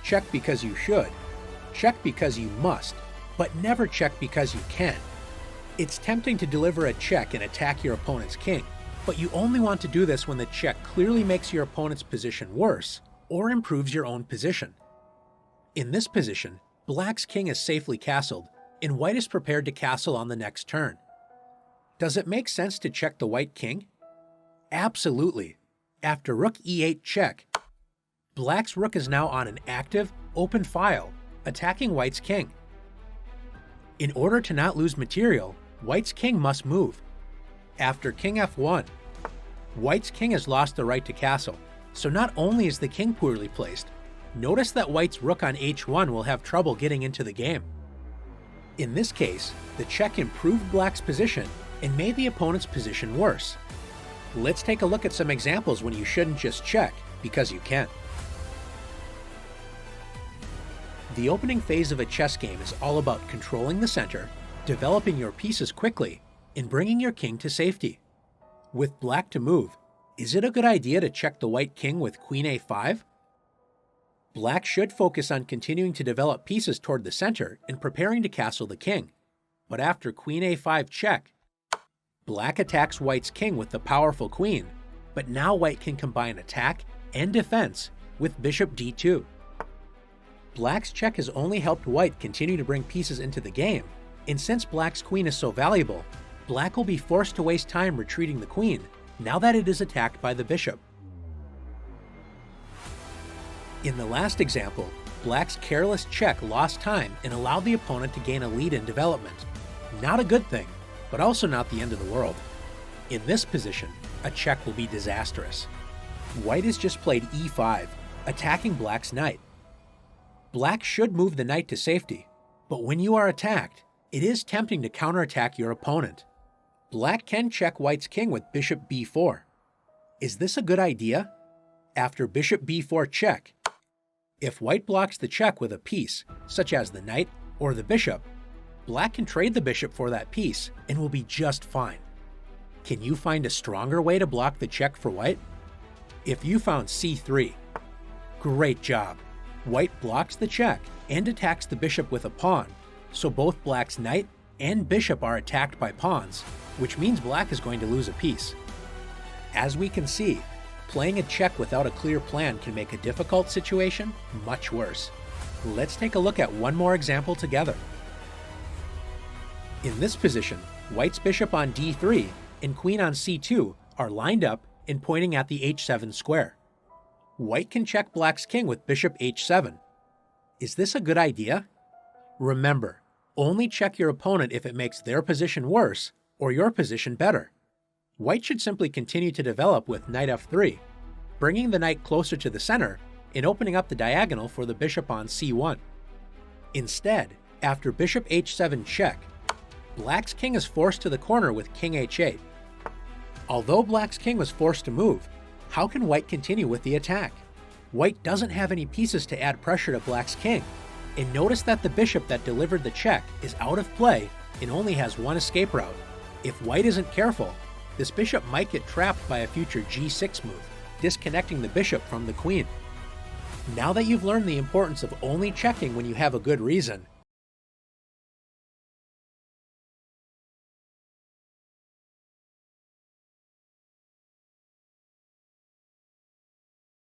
Check because you should. Check because you must, but never check because you can. It's tempting to deliver a check and attack your opponent's king, but you only want to do this when the check clearly makes your opponent's position worse or improves your own position. In this position, Black's king is safely castled, and White is prepared to castle on the next turn. Does it make sense to check the White king? Absolutely. After Rook e8 check, Black's rook is now on an active, open file, attacking White's king. In order to not lose material, White's king must move. After king f1, White's king has lost the right to castle, so not only is the king poorly placed, notice that White's rook on h1 will have trouble getting into the game. In this case, the check improved Black's position and made the opponent's position worse. Let's take a look at some examples when you shouldn't just check because you can. The opening phase of a chess game is all about controlling the center, developing your pieces quickly, and bringing your king to safety. With Black to move, is it a good idea to check the White king with queen a5? Black should focus on continuing to develop pieces toward the center and preparing to castle the king. But after queen a5 check, Black attacks White's king with the powerful queen, but now White can combine attack and defense with bishop d2. Black's check has only helped White continue to bring pieces into the game, and since Black's queen is so valuable, Black will be forced to waste time retreating the queen now that it is attacked by the bishop. In the last example, Black's careless check lost time and allowed the opponent to gain a lead in development. Not a good thing, but also not the end of the world. In this position, a check will be disastrous. White has just played e5, attacking Black's knight. Black should move the knight to safety, but when you are attacked, it is tempting to counterattack your opponent. Black can check White's king with bishop b4. Is this a good idea? After bishop b4 check, if White blocks the check with a piece, such as the knight or the bishop, Black can trade the bishop for that piece and will be just fine. Can you find a stronger way to block the check for White? If you found c3, great job. White blocks the check and attacks the bishop with a pawn, so both Black's knight and bishop are attacked by pawns, which means Black is going to lose a piece. As we can see, playing a check without a clear plan can make a difficult situation much worse. Let's take a look at one more example together. In this position, White's bishop on d3 and queen on c2 are lined up and pointing at the h7 square. White can check Black's king with bishop h7. Is this a good idea? Remember, only check your opponent if it makes their position worse or your position better. White should simply continue to develop with knight f3, bringing the knight closer to the center and opening up the diagonal for the bishop on c1. Instead, after bishop h7 check, Black's king is forced to the corner with king h8. Although Black's king was forced to move, how can White continue with the attack? White doesn't have any pieces to add pressure to Black's king, and notice that the bishop that delivered the check is out of play and only has one escape route. If White isn't careful, this bishop might get trapped by a future g6 move, disconnecting the bishop from the queen. Now that you've learned the importance of only checking when you have a good reason,